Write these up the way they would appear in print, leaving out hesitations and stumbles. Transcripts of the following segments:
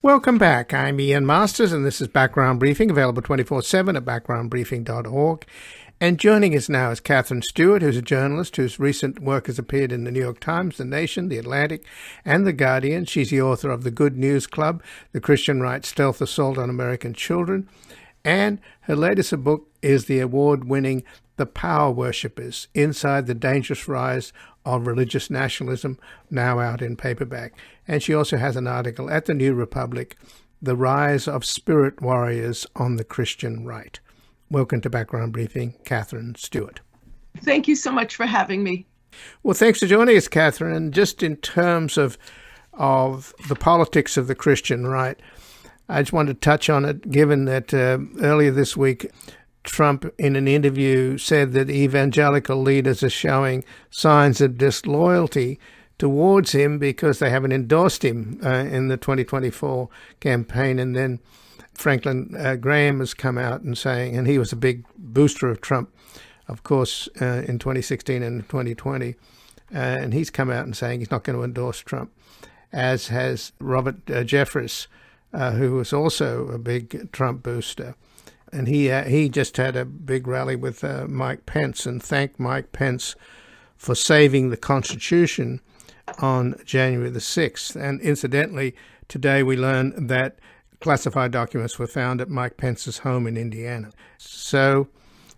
Welcome back. I'm Ian Masters, and this is Background Briefing, available 24/7 at backgroundbriefing.org. And joining us now is Katherine Stewart, who's a journalist whose recent work has appeared in the New York Times, The Nation, The Atlantic, and The Guardian. She's the author of The Good News Club, The Christian Right Stealth Assault on American Children. And her latest book is the award-winning The Power Worshippers, Inside the Dangerous Rise of Religious Nationalism, now out in paperback. And she also has an article at the New Republic, The Rise of Spirit Warriors on the Christian Right. Welcome to Background Briefing, Katherine Stewart. Thank you so much for having me. Well, thanks for joining us, Katherine. And just in terms of the politics of the Christian right, I just wanted to touch on it, given that earlier this week, Trump, in an interview, said that evangelical leaders are showing signs of disloyalty towards him because they haven't endorsed him in the 2024 campaign. And then Franklin Graham has come out and saying, and he was a big booster of Trump, of course, in 2016 and 2020. And he's come out and saying he's not going to endorse Trump, as has Robert Jeffress, who was also a big Trump booster. And he just had a big rally with Mike Pence and thanked Mike Pence for saving the Constitution on January the 6th. And incidentally, today we learned that classified documents were found at Mike Pence's home in Indiana. So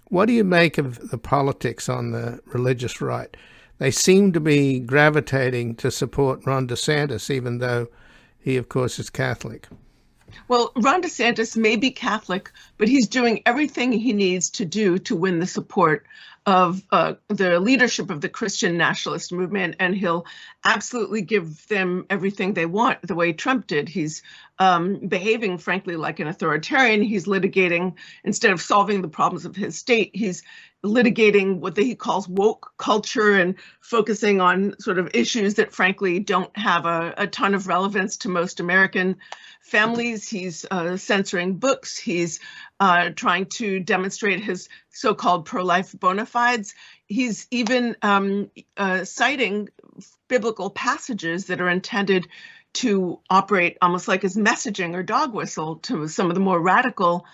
what do you make of the politics on the religious right? They seem to be gravitating to support Ron DeSantis, even though he, of course, is Catholic. Well, Ron DeSantis may be Catholic, but he's doing everything he needs to do to win the support of the leadership of the Christian nationalist movement, and he'll absolutely give them everything they want, the way Trump did. He's behaving, frankly, like an authoritarian. He's litigating, instead of solving the problems of his state, he's litigating what he calls woke culture and focusing on sort of issues that, frankly, don't have a ton of relevance to most American families. He's censoring books. He's trying to demonstrate his so-called pro-life bona fides. He's even citing biblical passages that are intended to operate almost like as messaging or dog whistle to some of the more radical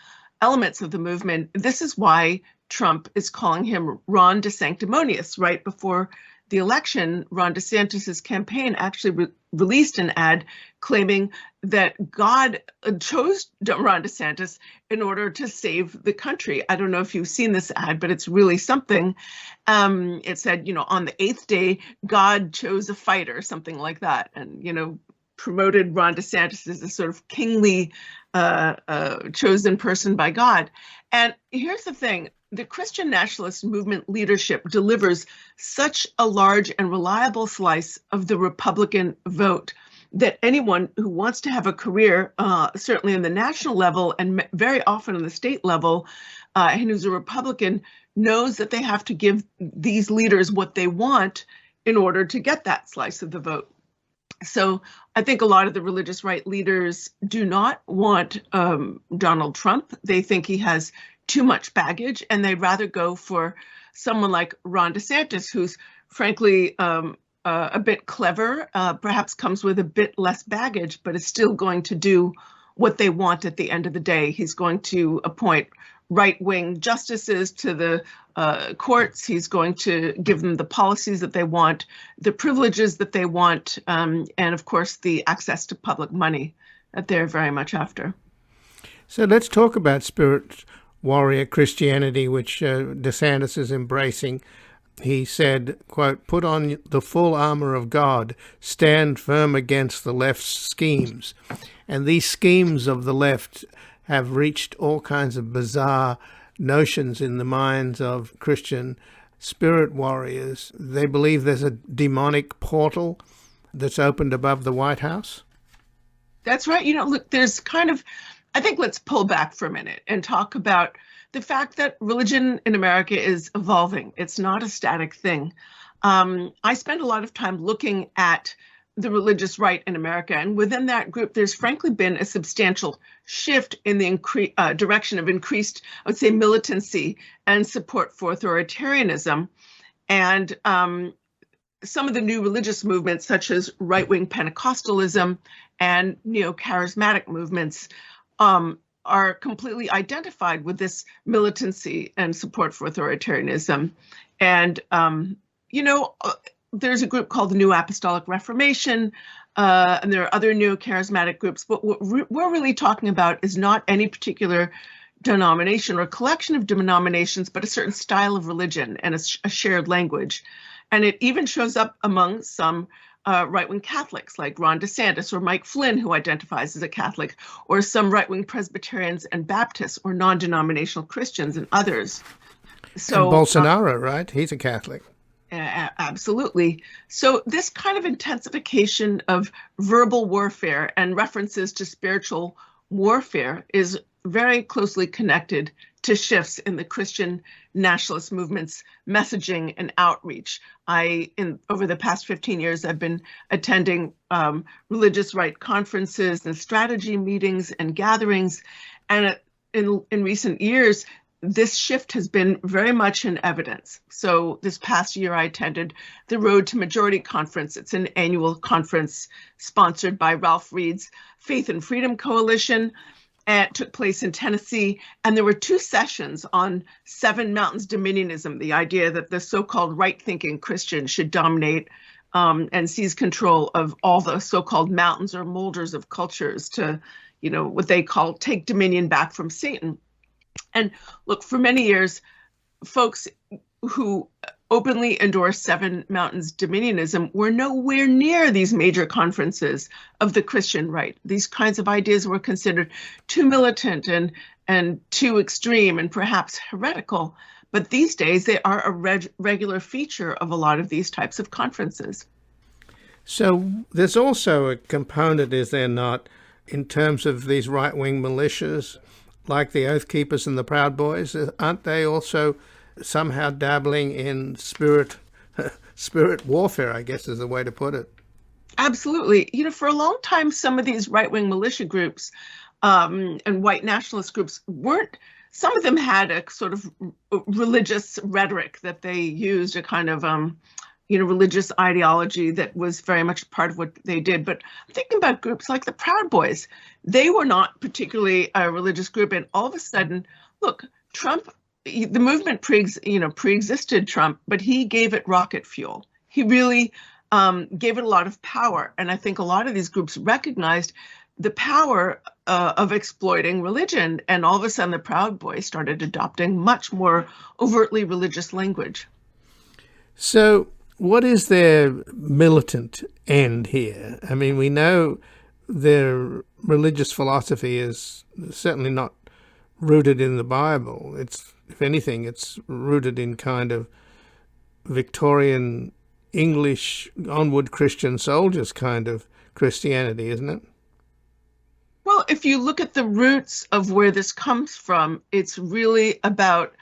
elements of the movement. This is why Trump is calling him Ron DeSanctimonious. Right before the election, Ron DeSantis's campaign actually released an ad claiming that God chose Ron DeSantis in order to save the country. I don't know if you've seen this ad, but it's really something. It said, on the 8th day, God chose a fighter, something like that, and, promoted Ron DeSantis as a sort of kingly chosen person by God. And here's the thing. The Christian nationalist movement leadership delivers such a large and reliable slice of the Republican vote that anyone who wants to have a career, certainly in the national level and very often on the state level, and who's a Republican, knows that they have to give these leaders what they want in order to get that slice of the vote. So I think a lot of the religious right leaders do not want Donald Trump. They think he has too much baggage, and they'd rather go for someone like Ron DeSantis, who's frankly a bit clever, perhaps comes with a bit less baggage, but is still going to do what they want at the end of the day. He's going to appoint right-wing justices to the courts. He's going to give them the policies that they want, the privileges that they want, and of course, the access to public money that they're very much after. So let's talk about spirit warrior Christianity, which DeSantis is embracing. He said, quote, "Put on the full armor of God, stand firm against the left's schemes." And these schemes of the left have reached all kinds of bizarre notions in the minds of Christian spirit warriors. They believe there's a demonic portal that's opened above the White House. That's right. Look, there's I think let's pull back for a minute and talk about the fact that religion in America is evolving. It's not a static thing. I spend a lot of time looking at the religious right in America, and within that group, there's frankly been a substantial shift in the direction of increased, I would say, militancy and support for authoritarianism. And some of the new religious movements, such as right-wing Pentecostalism and neo-charismatic movements, are completely identified with this militancy and support for authoritarianism. And, there's a group called the New Apostolic Reformation, and there are other neo-charismatic groups. But what we're really talking about is not any particular denomination or collection of denominations, but a certain style of religion and a shared language. And it even shows up among some right-wing Catholics like Ron DeSantis or Mike Flynn, who identifies as a Catholic, or some right-wing Presbyterians and Baptists or non-denominational Christians and others. So and Bolsonaro, right? He's a Catholic. Absolutely. So this kind of intensification of verbal warfare and references to spiritual warfare is very closely connected to shifts in the Christian nationalist movement's messaging and outreach. Over the past 15 years, I've been attending religious right conferences and strategy meetings and gatherings. And in recent years, this shift has been very much in evidence. So this past year, I attended the Road to Majority Conference. It's an annual conference sponsored by Ralph Reed's Faith and Freedom Coalition. And it took place in Tennessee. And there were 2 sessions on Seven Mountains Dominionism, the idea that the so-called right-thinking Christian should dominate and seize control of all the so-called mountains or molders of cultures to, what they call take dominion back from Satan. And look, for many years, folks who openly endorsed Seven Mountains Dominionism were nowhere near these major conferences of the Christian right. These kinds of ideas were considered too militant and too extreme and perhaps heretical. But these days, they are a regular feature of a lot of these types of conferences. So there's also a component, is there not, in terms of these right-wing militias, like the Oath Keepers and the Proud Boys? Aren't they also somehow dabbling in spirit warfare, I guess is the way to put it? Absolutely. For a long time, some of these right-wing militia groups and white nationalist groups some of them had a sort of religious rhetoric that they used, a kind of religious ideology that was very much part of what they did. But I'm thinking about groups like the Proud Boys. They were not particularly a religious group. And all of a sudden, look, Trump, the movement pre-existed Trump, but he gave it rocket fuel. He really gave it a lot of power. And I think a lot of these groups recognized the power of exploiting religion. And all of a sudden, the Proud Boys started adopting much more overtly religious language. So what is their militant end here? I mean, we know their religious philosophy is certainly not rooted in the Bible. It's, if anything, it's rooted in kind of Victorian English onward Christian soldiers kind of Christianity, isn't it? Well, if you look at the roots of where this comes from, it's really about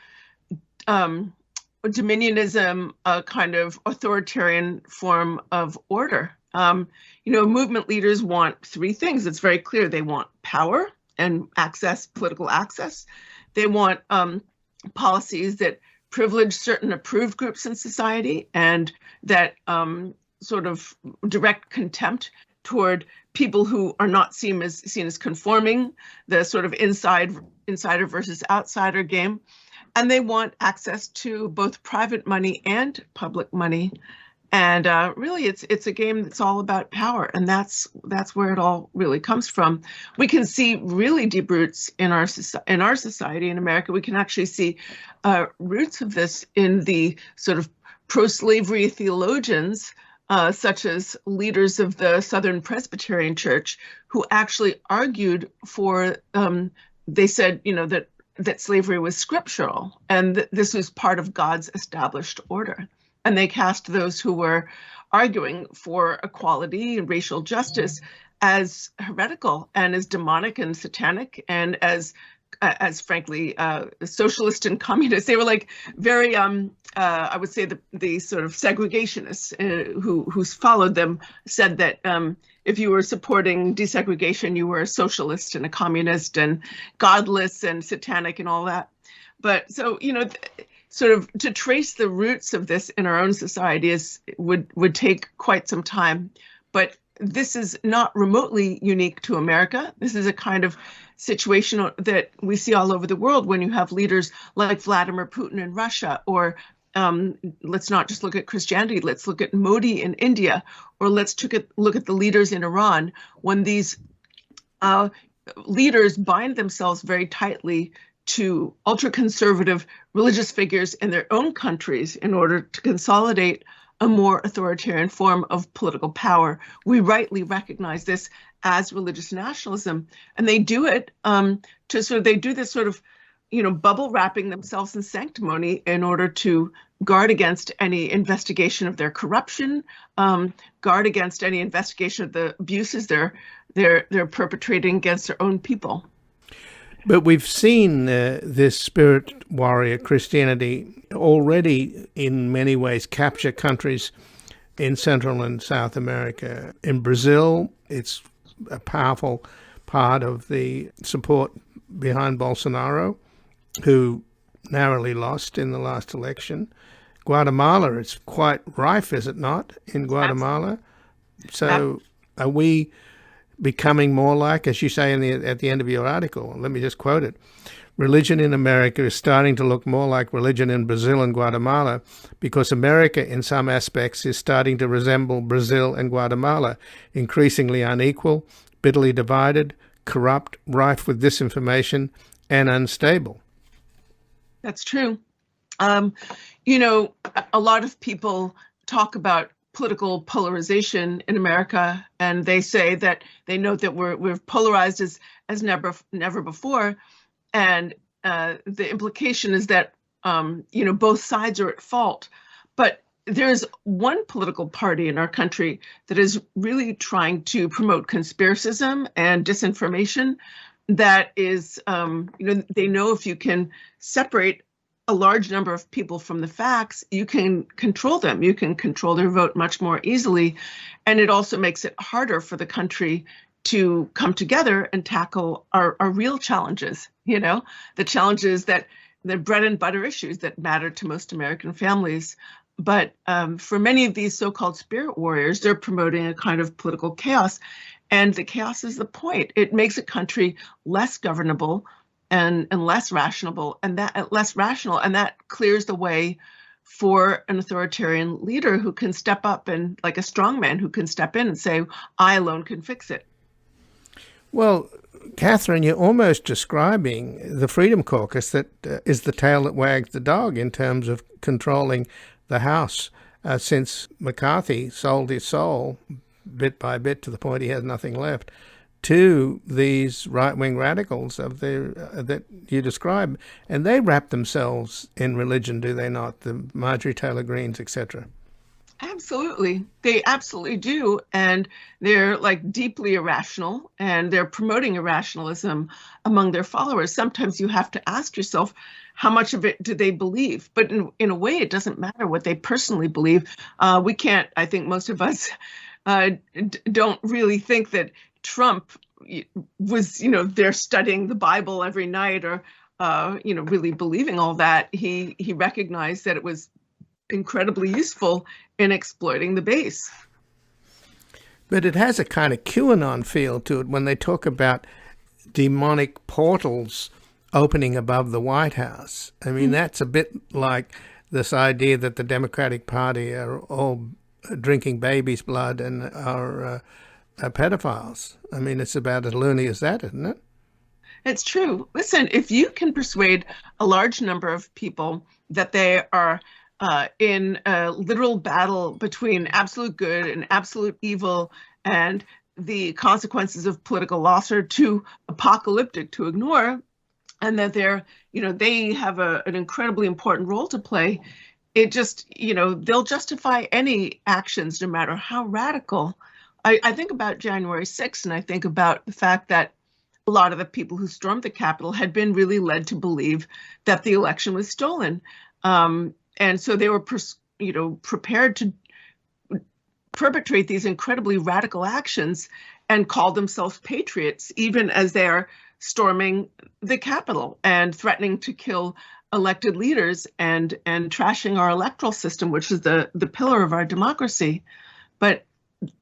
dominionism, a kind of authoritarian form of order. Movement leaders want 3 things. It's very clear. They want power and access, political access. They want policies that privilege certain approved groups in society and that sort of direct contempt toward people who are not seen as conforming, the sort of insider versus outsider game. And they want access to both private money and public money. And really, it's a game that's all about power. And that's where it all really comes from. We can see really deep roots in our society in America. We can actually see roots of this in the sort of pro-slavery theologians, such as leaders of the Southern Presbyterian Church, who actually argued for, they said, that slavery was scriptural and this was part of God's established order. And they cast those who were arguing for equality and racial justice as heretical and as demonic and satanic and as frankly socialist and communist. They were like very I would say the sort of segregationists who followed them said that if you were supporting desegregation, you were a socialist and a communist and godless and satanic and all that. But so sort of to trace the roots of this in our own society would take quite some time. But this is not remotely unique to America. This is a kind of situation that we see all over the world when you have leaders like Vladimir Putin in Russia, or let's not just look at Christianity, let's look at Modi in India, or let's look at the leaders in Iran. When these leaders bind themselves very tightly to ultra-conservative religious figures in their own countries in order to consolidate a more authoritarian form of political power. We rightly recognize this as religious nationalism, and they do it they do this sort of, bubble wrapping themselves in sanctimony in order to guard against any investigation of their corruption, guard against any investigation of the abuses they're perpetrating against their own people. But we've seen this spirit warrior Christianity already in many ways capture countries in Central and South America. In Brazil, it's a powerful part of the support behind Bolsonaro, who narrowly lost in the last election. Guatemala, it's quite rife, is it not, in Guatemala? So are we becoming more like, as you say at the end of your article, let me just quote it, religion in America is starting to look more like religion in Brazil and Guatemala because America in some aspects is starting to resemble Brazil and Guatemala, increasingly unequal, bitterly divided, corrupt, rife with disinformation, and unstable. That's true. A lot of people talk about political polarization in America, and they say that they note that we're polarized as never before, and the implication is that both sides are at fault. But there's one political party in our country that is really trying to promote conspiracism and disinformation. That is, they know if you can separate a large number of people from the facts, you can control them. You can control their vote much more easily. And it also makes it harder for the country to come together and tackle our real challenges, the challenges the bread and butter issues that matter to most American families. But for many of these so-called spirit warriors, they're promoting a kind of political chaos. And the chaos is the point. It makes a country less governable and less rational, and that clears the way for an authoritarian leader who can step up and, like a strongman, who can step in and say, I alone can fix it. Well, Katherine, you're almost describing the Freedom Caucus that is the tail that wags the dog in terms of controlling the House since McCarthy sold his soul bit by bit to the point he has nothing left to these right-wing radicals that you describe, and they wrap themselves in religion, do they not? The Marjorie Taylor Greens, etc. Absolutely, they absolutely do, and they're deeply irrational, and they're promoting irrationalism among their followers. Sometimes you have to ask yourself, how much of it do they believe? But in a way, it doesn't matter what they personally believe. We can't. I think most of us don't really think that Trump was, there studying the Bible every night or, really believing all that. He recognized that it was incredibly useful in exploiting the base. But it has a kind of QAnon feel to it when they talk about demonic portals opening above the White House. I mean, that's a bit like this idea that the Democratic Party are all drinking babies' blood and are pedophiles. I mean, it's about as loony as that, isn't it? It's true. Listen, if you can persuade a large number of people that they are in a literal battle between absolute good and absolute evil, and the consequences of political loss are too apocalyptic to ignore, and that they have an incredibly important role to play, it just, they'll justify any actions, no matter how radical. I think about January 6th, and I think about the fact that a lot of the people who stormed the Capitol had been really led to believe that the election was stolen. And so they were, prepared to perpetrate these incredibly radical actions and call themselves patriots, even as they are storming the Capitol and threatening to kill elected leaders and trashing our electoral system, which is the pillar of our democracy. But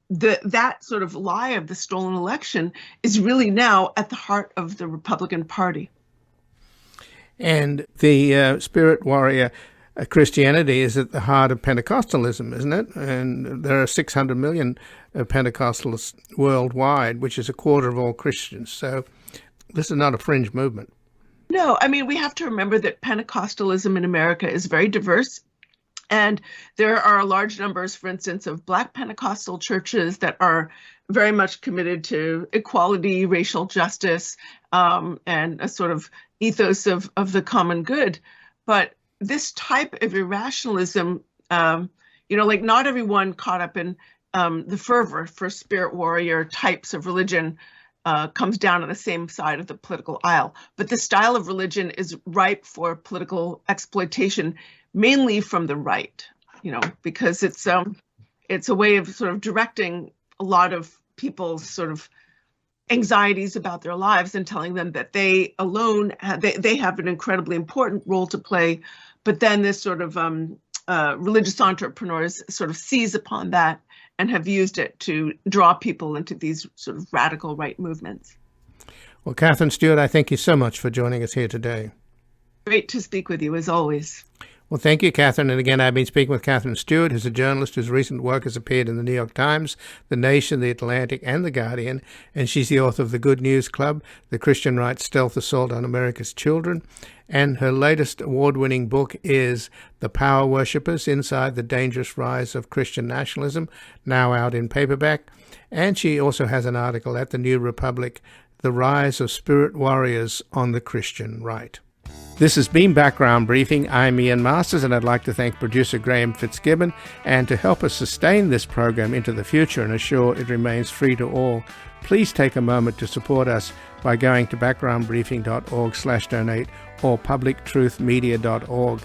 that sort of lie of the stolen election is really now at the heart of the Republican Party. And the spirit warrior Christianity is at the heart of Pentecostalism, isn't it? And there are 600 million Pentecostalists worldwide, which is a quarter of all Christians. So this is not a fringe movement. No, I mean, we have to remember that Pentecostalism in America is very diverse. And there are large numbers, for instance, of Black Pentecostal churches that are very much committed to equality, racial justice, and a sort of ethos of the common good. But this type of irrationalism, like not everyone caught up in the fervor for spirit warrior types of religion comes down on the same side of the political aisle. But the style of religion is ripe for political exploitation, mainly from the right, because it's a way of sort of directing a lot of people's sort of anxieties about their lives and telling them that they alone they have an incredibly important role to play. But then this sort of religious entrepreneurs sort of seize upon that and have used it to draw people into these sort of radical right movements. Well, Katherine Stewart, I thank you so much for joining us here today. Great to speak with you, as always. Well, thank you, Katherine. And again, I've been speaking with Katherine Stewart, who's a journalist whose recent work has appeared in the New York Times, The Nation, The Atlantic, and The Guardian. And she's the author of The Good News Club, The Christian Right's Stealth Assault on America's Children. And her latest award-winning book is The Power Worshippers, Inside the Dangerous Rise of Christian Nationalism, now out in paperback. And she also has an article at the New Republic, The Rise of Spirit Warriors on the Christian Right. This has been Background Briefing. I'm Ian Masters, and I'd like to thank producer Graham Fitzgibbon. And to help us sustain this program into the future and assure it remains free to all, please take a moment to support us by going to backgroundbriefing.org/donate or publictruthmedia.org,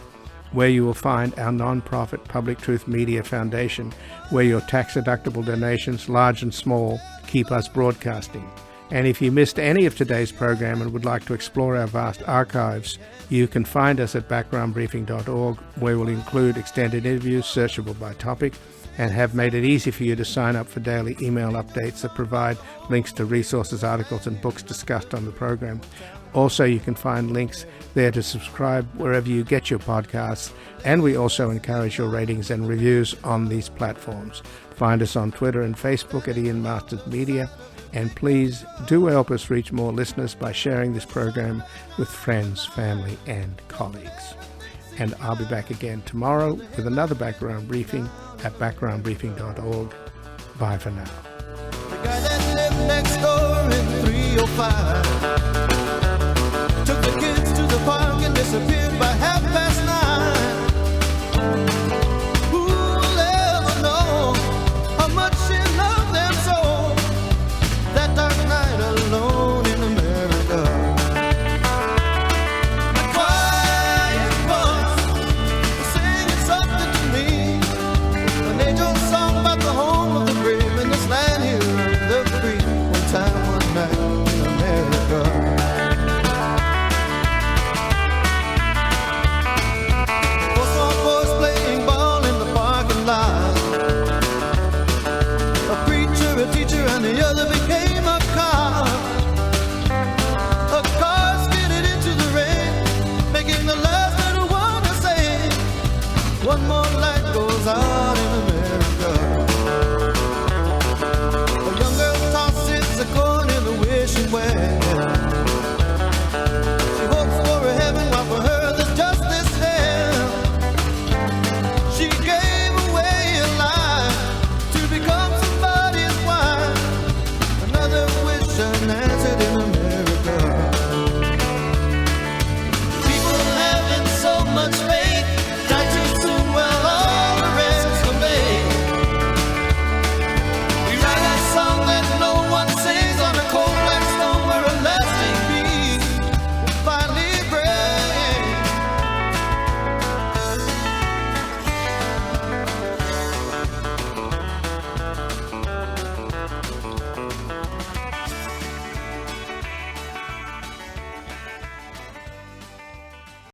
where you will find our non-profit Public Truth Media Foundation, where your tax-deductible donations, large and small, keep us broadcasting. And if you missed any of today's program and would like to explore our vast archives, you can find us at backgroundbriefing.org, where we'll include extended interviews searchable by topic and have made it easy for you to sign up for daily email updates that provide links to resources, articles, and books discussed on the program. Also, you can find links there to subscribe wherever you get your podcasts, and we also encourage your ratings and reviews on these platforms. Find us on Twitter and Facebook at Ian Masters Media. And please do help us reach more listeners by sharing this program with friends, family, and colleagues. And I'll be back again tomorrow with another background briefing at backgroundbriefing.org. Bye for now. The guy that lived next door in 305